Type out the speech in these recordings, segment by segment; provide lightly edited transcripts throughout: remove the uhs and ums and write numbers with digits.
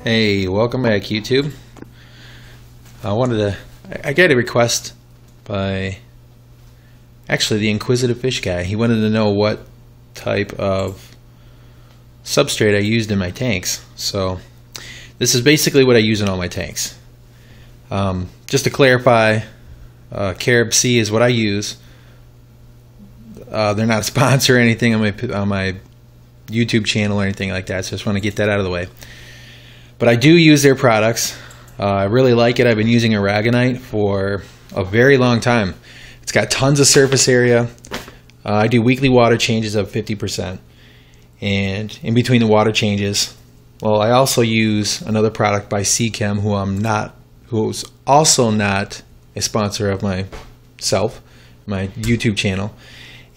Hey, welcome back, YouTube. I got a request by actually the inquisitive fish guy. He wanted to know what type of substrate I used in my tanks. So this is basically what I use in all my tanks. Just to clarify, Carib C is what I use. They're not a sponsor or anything on my YouTube channel or anything like that, so I just want to get that out of the way. But I do use their products. I really like it. I've been using aragonite for a very long time. It's got tons of surface area. I do weekly water changes of 50%. And in between the water changes, well, I also use another product by C-Chem, who's also not a sponsor of my YouTube channel.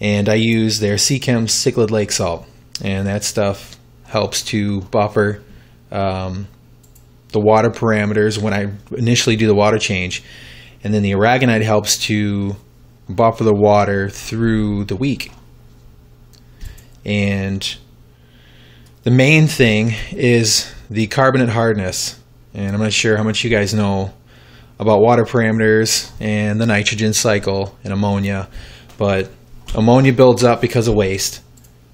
And I use their C-Chem Cichlid Lake Salt. And that stuff helps to buffer the water parameters when I initially do the water change, and then the aragonite helps to buffer the water through the week. And the main thing is the carbonate hardness, and I'm not sure how much you guys know about water parameters and the nitrogen cycle and ammonia, but ammonia builds up because of waste,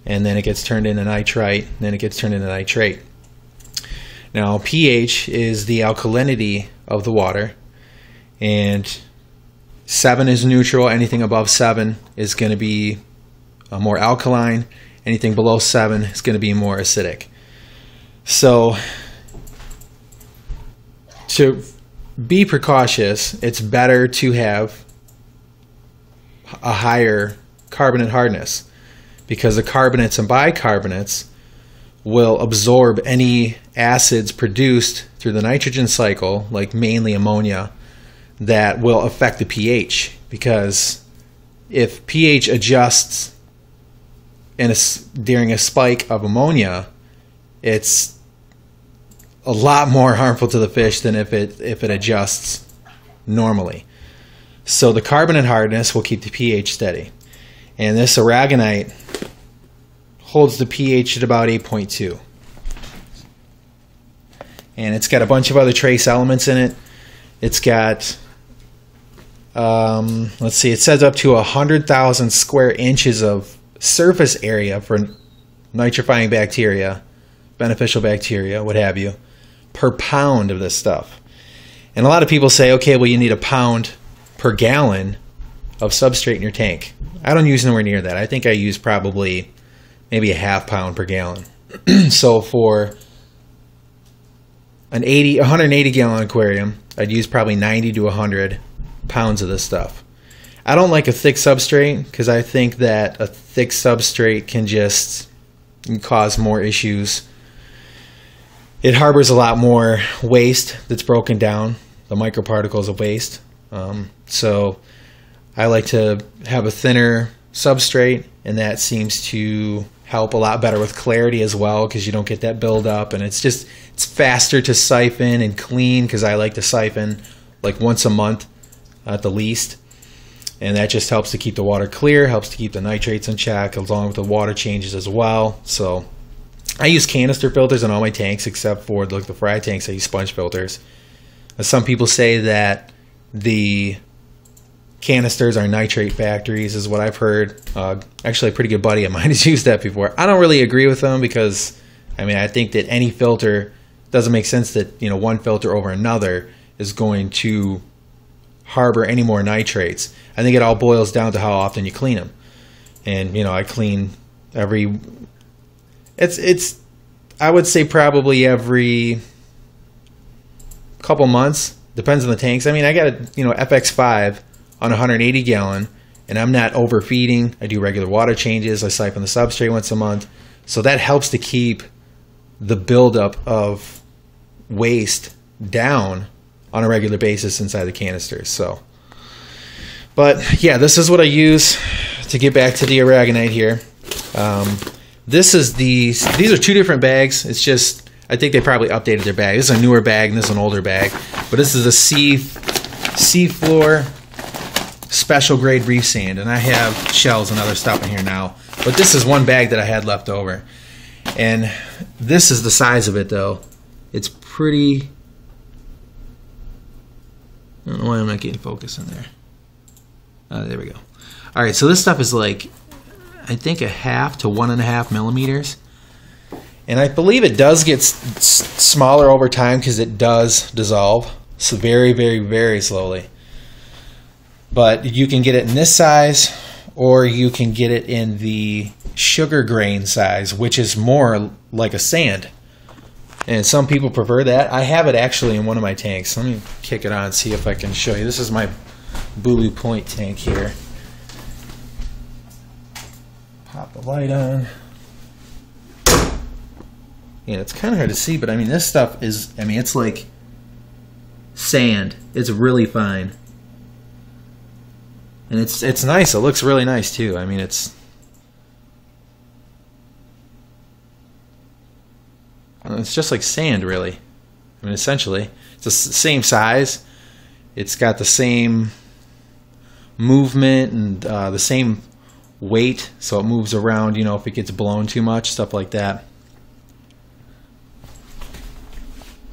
and then it gets turned into nitrite, and then it gets turned into nitrate. Now, pH is the alkalinity of the water, and 7 is neutral. Anything above 7 is going to be more alkaline. Anything below 7 is going to be more acidic. So, to be precautious, it's better to have a higher carbonate hardness, because the carbonates and bicarbonates will absorb any acids produced through the nitrogen cycle, like mainly ammonia, that will affect the pH. Because if pH adjusts during a spike of ammonia, it's a lot more harmful to the fish than if it adjusts normally. So the carbonate hardness will keep the pH steady. And this aragonite holds the pH at about 8.2. And it's got a bunch of other trace elements in it. It's got, let's see, it says up to 100,000 square inches of surface area for nitrifying bacteria, beneficial bacteria, what have you, per pound of this stuff. And a lot of people say, okay, well, you need a pound per gallon of substrate in your tank. I don't use nowhere near that. I think I use probably maybe a half pound per gallon. So for an 180 gallon aquarium, I'd use probably 90 to 100 pounds of this stuff. I don't like a thick substrate because I think that a thick substrate can just cause more issues. It harbors a lot more waste that's broken down, the microparticles of waste. So I like to have a thinner substrate, and that seems to help a lot better with clarity as well, because you don't get that buildup, and it's faster to siphon and clean, because I like to siphon like once a month at the least, and that just helps to keep the water clear, helps to keep the nitrates in check along with the water changes as well. So I use canister filters in all my tanks except for the fry tanks. I use sponge filters. Some people say that the canisters are nitrate factories, is what I've heard. Actually, a pretty good buddy of mine has used that before. I don't really agree with them, because I mean, I think that any filter doesn't make sense that, you know, one filter over another is going to harbor any more nitrates. I think it all boils down to how often you clean them. And, you know, I clean every, I would say probably every couple months. Depends on the tanks. I mean, I got a, you know, FX5 on 180 gallon, and I'm not overfeeding. I do regular water changes. I siphon the substrate once a month. So that helps to keep the buildup of waste down on a regular basis inside the canisters. So, but yeah, this is what I use. To get back to the aragonite here, these are two different bags. It's just, I think they probably updated their bag. This is a newer bag and this is an older bag, but this is a sea floor special grade reef sand, and I have shells and other stuff in here now, but this is one bag that I had left over. And this is the size of it, though. It's pretty... I don't know why I'm not getting focus in there. There we go. All right, so this stuff is like, I think 0.5 to 1.5 millimeters. And I believe it does get smaller over time because it does dissolve. So very, very, very slowly. But you can get it in this size, or you can get it in the sugar grain size, which is more like a sand. And some people prefer that. I have it actually in one of my tanks. Let me kick it on and see if I can show you. This is my Blue Point tank here. Pop the light on. Yeah, it's kind of hard to see, but I mean, this stuff is, I mean, it's like sand. It's really fine. And it's nice. It looks really nice too. I mean, it's just like sand, really. I mean, essentially, it's the same size. It's got the same movement and the same weight, so it moves around, you know, if it gets blown too much, stuff like that.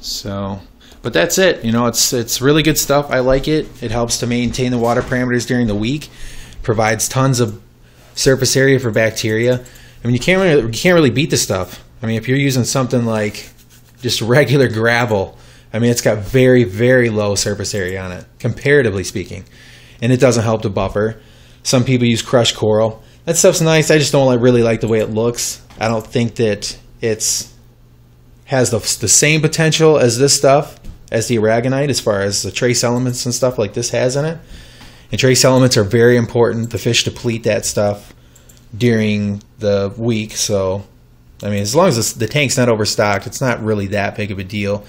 So, but that's it. You know, it's really good stuff. I like it. It helps to maintain the water parameters during the week. Provides tons of surface area for bacteria. I mean, you can't really beat this stuff. I mean, if you're using something like just regular gravel, I mean, it's got very, very low surface area on it, comparatively speaking, and it doesn't help to buffer. Some people use crushed coral. That stuff's nice. I just don't really like the way it looks. I don't think that it's has the same potential as this stuff, as the aragonite, as far as the trace elements and stuff like this has in it. And trace elements are very important. The fish deplete that stuff during the week. So, I mean, as long as the tank's not overstocked, it's not really that big of a deal.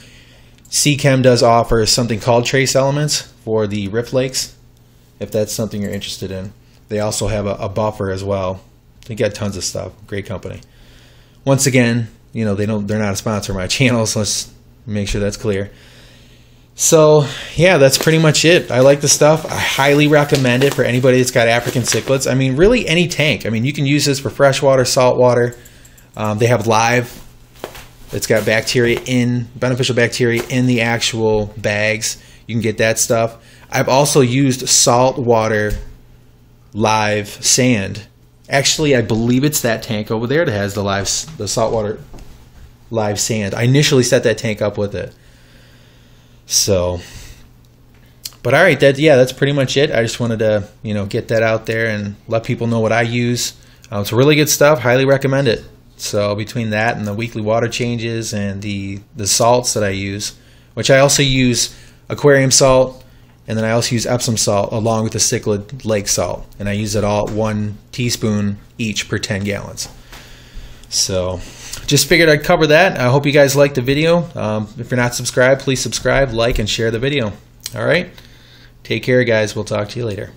Seachem does offer something called trace elements for the rift lakes, if that's something you're interested in. They also have a buffer as well. They got tons of stuff. Great company. Once again, you know, they're not a sponsor of my channel, so let's make sure that's clear. So yeah, that's pretty much it. I like the stuff. I highly recommend it for anybody that's got African cichlids. I mean, really any tank. I mean, you can use this for freshwater, saltwater. They have live. It's got beneficial bacteria in the actual bags. You can get that stuff. I've also used saltwater live sand. Actually, I believe it's that tank over there that has the saltwater live sand. I initially set that tank up with it. So, but all right, that's pretty much it. I just wanted to, you know, get that out there and let people know what I use. It's really good stuff. Highly recommend it. So between that and the weekly water changes and the salts that I use, which I also use aquarium salt, and then I also use Epsom salt along with the cichlid lake salt, and I use it all at 1 teaspoon each per 10 gallons. So just figured I'd cover that. I hope you guys liked the video. If you're not subscribed, please subscribe, like, and share the video. All right, take care, guys. We'll talk to you later.